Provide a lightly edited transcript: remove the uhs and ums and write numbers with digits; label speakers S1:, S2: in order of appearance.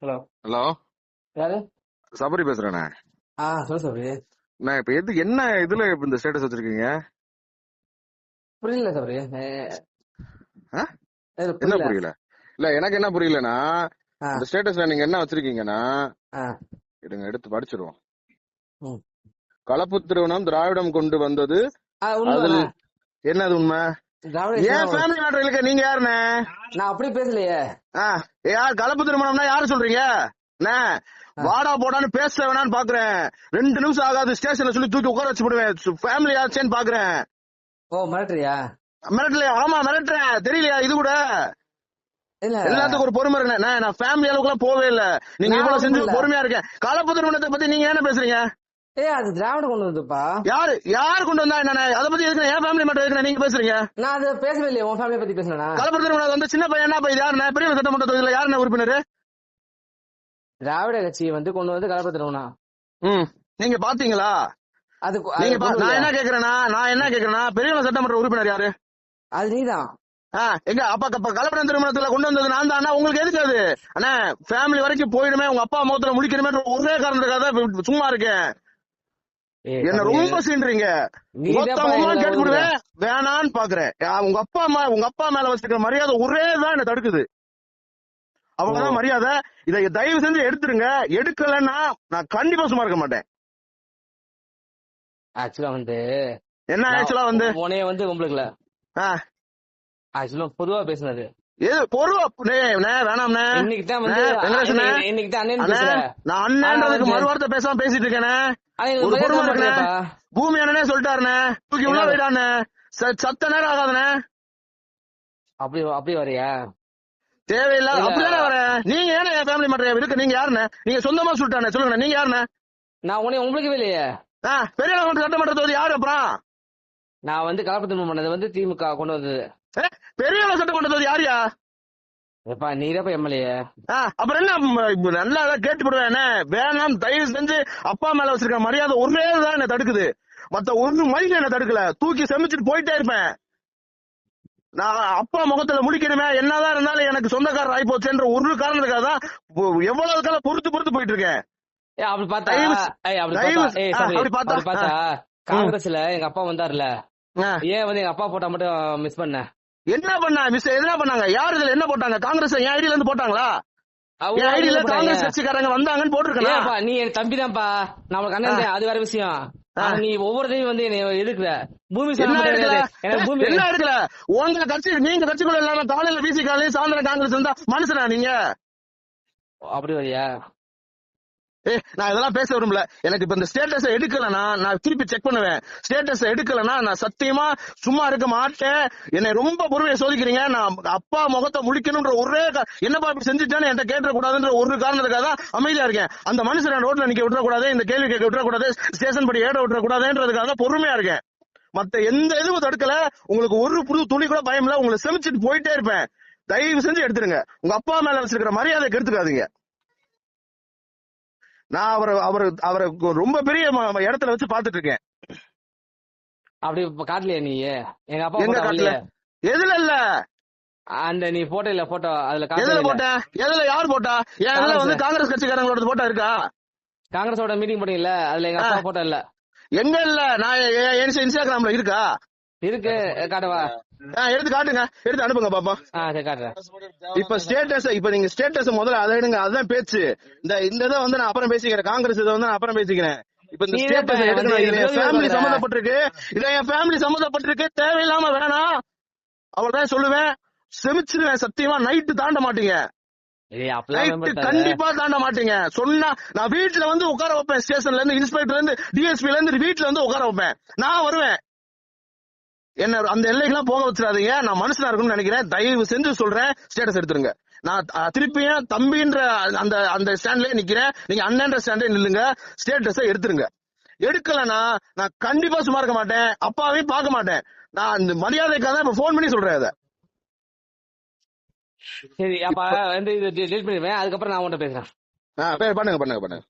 S1: Hello.
S2: Hello,
S1: யாரு?
S2: சபரி பேசுறேண்ணே.
S1: சொல்லு சபரி.
S2: நான் இப்ப என்ன இதுல இந்த ஸ்டேட்டஸ் வச்சிருக்கீங்க?
S1: புரியல சபரி.
S2: ஆ? என்ன
S1: புரியல.
S2: புரியல? இல்ல எனக்கு என்ன புரியலன்னா,
S1: ஆ,
S2: இந்த ஸ்டேட்டஸ்ல நீங்க என்ன வச்சிருக்கீங்கன்னா,
S1: ஆ,
S2: எடுங்க எடுத்து படிச்சிருவோம்.
S1: ம்.
S2: கலப்பு திருமணம் திராவிடம் கொண்டு வந்தது. அதில்
S1: உண்மைதானே?
S2: என்னது உண்மை?
S1: திராவிட
S2: ஏன்
S1: இயக்கம்
S2: ஃபேமிலி மேட்டர் இல்ல, நீங்க யாருண்ணே?
S1: நான் அப்படி பேசலையே.
S2: யார் கலப்பு திருமணம்னா யாரு சொல்றீங்க? அண்ணே,
S1: ஆ.
S2: வாடா போடான்னு பேச வேணான்னு பாக்குறேன். 2 நிமிஷம் ஆகாது ஸ்டேஷன்ல சொல்லி தூக்கி உட்கார வச்சு விடுவேன். ஃபேமிலி ஆச்சேன்னு பாக்குறேன்.
S1: ஓ, மிரட்டுறியா?
S2: மிரட்டலையா? ஆமா மிரட்டுறேன். தெரியலையா இது கூட?
S1: இல்ல,
S2: எல்லாத்துக்கும் ஒரு பொறுமை இருக்கு. நான் ஃபேமிலி அளவுக்கு எல்லாம் போவே இல்ல. நீங்க
S1: நான்
S2: இவ்வளவு
S1: அப்படி
S2: செஞ்சு
S1: பண்ணல.
S2: பொறுமையா இருக்கேன். கலப்பு திருமணத்தை பத்தி நீங்க என்ன பேசுறீங்க?
S1: அது திராவிட கொண்டு வந்துப்பா.
S2: யாரு கொண்டு வந்தா என்ன? அதை பத்தி எதுக்கு என் ஃபேமிலி மட்டும் எதுக்கு நீங்க பேசுறீங்க?
S1: நான் அதை பேசவே இல்லையே. உன் ஃபேமிலியை பத்தி பேசினா?
S2: கலப்பு திருமணம் வந்து சின்ன பையன் என்ன பையன்? யாருண்ணே? பெரிய சட்டமன்ற தொகுதியில யாருண்ணே உறுப்பினர்?
S1: திராவிட கட்சி கொண்டு வந்து கலப்பு திருமணம்.
S2: நீங்க பாத்தீங்களா?
S1: அது
S2: நான் என்ன கேக்குறேன்னா பெரிய சட்டமன்ற உறுப்பினர் யாரு?
S1: அது நீதான்.
S2: எங்க அப்பா கலப்பட திருமணத்துல கொண்டு வந்தது நான் தான். உங்களுக்கு எதுக்கு அது? அண்ணா, ஃபேமிலி வரைக்கும் போயிடுமே, உங்க அப்பா முகத்துல முடிக்கணுமே ஒரே காரணத்துக்காக தான் சும்மா இருக்கேன். என்ன ரொம்ப சீன்றீங்க. கேட்டுவிடுவேன், வேணான்னு பாக்குறேன். உங்க அப்பா மேல வச்சிருக்கிற மரியாதை ஒரே தான் என்ன தடுக்குது. அவ்வளவுதான் மரியாதை. இதை தயவு செஞ்சு எடுத்துருங்க. எடுக்கலன்னா நான் கண்டிப்பா சும்மா இருக்க மாட்டேன்.
S1: ஆக்சுவலா
S2: என்ன ஆக்சுவலா
S1: உனைய உங்களுக்கு ஆக்சுவலா பொதுவா பேசுனது.
S2: வேணாம்ண்ணே. நான் அண்ணன்றதுக்கு மறுவார்த்தை பேசாம பேசிட்டு இருக்கேன். ஒரு பொறுமை இருக்குண்ணே. பூமி அண்ணனே சொல்லிட்டாருண்ணே, தூக்கி உள்ள போயிட்டாண்ணே. சத்த நேரம் ஆகாதுண்ணே.
S1: அப்படி வரையா?
S2: தேவையில்லாத அப்படிதானே வரேன். நீங்க ஏன்னா என் ஃபேமிலி மட்டும் இருக்கு? நீங்க யாருண்ணே? நீங்க சொந்தமா சொல்லிட்டானே, சொல்லுங்க நீங்க யாருண்ணே?
S1: நான் உங்களுக்கு இல்லையே.
S2: பெரிய சட்டமன்ற தொகுதி யாரு? அப்புறம்
S1: நான் கலப்பு திருமணம் பண்ணது திமுக கொண்டு வந்தது.
S2: பெரிய சட்டமன்ற தொகுதி யாரியா?
S1: நீதான் எம்எல்ஏ.
S2: அப்புறம் என்ன? நல்லா கேட்டு போடுவேன். வேணாம், தயவு செஞ்சு அப்பா மேல வச்சிருக்க மரியாதை ஒரே தான் என்ன தடுக்குது. மத்த ஒரு மனிதன் என்ன தடுக்கல. தூக்கி செமிச்சிட்டு போயிட்டே இருப்பேன். நான் அப்பா முகத்துல முடிக்கணுமே, என்னதான் இருந்தாலும் எனக்கு சொந்தக்காரர் ஆகி போச்சுன்ற ஒரு காரணத்துக்காக தான் எவ்வளவு காலம் பொறுத்து போயிட்டு இருக்கேன்.
S1: அப்படி பார்த்தா காங்கிரஸ்ல எங்க அப்பா வந்தாருல, ஏன் எங்க அப்பா போட்டா மட்டும் மிஸ் பண்ண?
S2: என்ன பண்ண மிஸ்? என்ன பண்ணாங்க? யாரு இதுல என்ன போட்டாங்க? காங்கிரஸ் என் ஐடியில இருந்து போட்டாங்களா? என் ஐடியில காங்கிரஸ் கட்சிக்காரங்க வந்தாங்கன்னு போட்டுருக்கேன்.
S1: நீ என் தம்பி தான்ப்பா, நம்மளுக்கு அண்ணன், அது வேற விஷயம். நீ ஒவ்வொருத்தையும் எதுக்குற? பூமி
S2: என்ன எடுக்கல? உங்க கட்சி, நீங்க கட்சிக்குள்ள இல்லாம காலையில பிசி காலையில சாயந்தரம் காங்கிரஸ் இருந்தா மனுஷனா நீங்க?
S1: அப்படி வரியா?
S2: நான் இதெல்லாம் பேச விரும்பல. எனக்கு இப்ப இந்த ஸ்டேட்டஸ் எடுக்கலன்னா நான் திருப்பி செக் பண்ணுவேன். ஸ்டேட்டஸ் எடுக்கலன்னா நான் சத்தியமா சும்மா இருக்க மாட்டேன். என்னை ரொம்ப பொறுமையை சோதிக்கிறீங்க. நான் அப்பா முகத்தை முழிக்கணும்ன்ற ஒரே என்னப்பா இப்படி செஞ்சுட்டான்னு என்கிட்ட கேட்டக்கூடாதுன்ற ஒரு காரணத்துக்காக தான் அமைதியா இருக்கேன். அந்த மனுஷன் ரோட்ல நிக்க விட்டுறக்கூடாது, இந்த கேள்வி கேட்க விட்டுறக்கூடாது, ஸ்டேஷன் படி ஏட விட்டுறக்கூடாதுன்றதுக்காக பொறுமையா இருக்கேன். மத்த எந்த இதுவும் தடுக்கல. உங்களுக்கு ஒரு புது துளி கூட பயம் இல்ல. உங்களை செமிச்சிட்டு போயிட்டே இருப்பேன். தயவு செஞ்சு எடுத்துருங்க. உங்க அப்பா மேல வச்சிருக்கிற மரியாதை கெடுத்துக்காதீங்க. நான் அவரை ரொம்ப பெரிய இடத்துல வச்சு பாத்துட்டு இருக்கேன்.
S1: அப்படி காட்டலையா நீ? எங்க அப்பா
S2: எங்க காட்டல? எதுல இல்ல?
S1: அந்த நீ போட்டோ இல்ல, போட்டோ அதுல
S2: எதுல போட்ட? எதுல யார் போட்டா? இதுல காங்கிரஸ் கட்சிக்காரங்களோட போட்டோ இருக்கா?
S1: காங்கிரஸோட மீட்டிங் போட்டீங்கல்ல, அதுல எங்க அப்பா போட்டோ இல்ல.
S2: எங்க இல்ல? நான் இன்ஸ்டாகிராம்ல இருக்கா?
S1: இருக்கு, காட்டவா?
S2: எடுத்து காட்டுங்க, எடுத்து அனுப்புங்க பாப்பா.
S1: காட்டுறேன்.
S2: இப்ப ஸ்டேட்டஸ், இப்ப நீங்க ஸ்டேட்டஸ் முதல்ல அதை எடுங்க. அதுதான் பேச்சு. இந்த இதை நான் அப்புறம் பேசிக்கிறேன். காங்கிரஸ் இதை நான் அப்புறம் பேசிக்கிறேன். இப்ப இந்த ஸ்டேட்டஸ் எடுக்கணும். இது என் ஃபேமிலி சம்பந்தப்பட்டிருக்கு. இதை என் ஃபேமிலி சம்பந்தப்பட்டிருக்கு. தேவையில்லாம வேணாம், அவ்வளவுதான் சொல்லுவேன். செமிச்சிருவேன். சத்தியமா நைட்டு தாண்ட மாட்டீங்க. கண்டிப்பா தாண்ட மாட்டீங்க. சொன்னா நான் வீட்டுல உட்கார வைப்பேன். ஸ்டேஷன்ல இருந்து, இன்ஸ்பெக்டர்ல இருந்து, டிஎஸ்பில இருந்து வீட்டுல உட்கார வைப்பேன். நான் வருவேன். என்ன அந்த எல்லைக்கெல்லாம் போக வச்சிடாதீங்க. நான் மனுஷனா இருக்கும்னு நினைக்கிறேன். தயவு செஞ்சு சொல்றேன், ஸ்டேட்டஸ் எடுத்துருங்க. நான் திருப்பியும் தம்பின்ற அந்த ஸ்டாண்ட்லயே நிக்கிறேன். நீங்க அண்ணன்ற ஸ்டாண்ட்ல நில்லுங்க. ஸ்டேட்டஸ் எடுத்துருங்க. எடுக்கலன்னா நான் கண்டிப்பா சும்மா இருக்க மாட்டேன். அப்பாவையும் பார்க்க மாட்டேன். நான் இந்த மரியாதைக்காக தான் இப்ப போன் பண்ணி சொல்றேன். அதை
S1: சரி, அப்ப இது டெலிட் பண்ணிடுவேன். அதுக்கப்புறம் நான் உன்கிட்ட பேசுறேன்.
S2: பண்ணுங்க.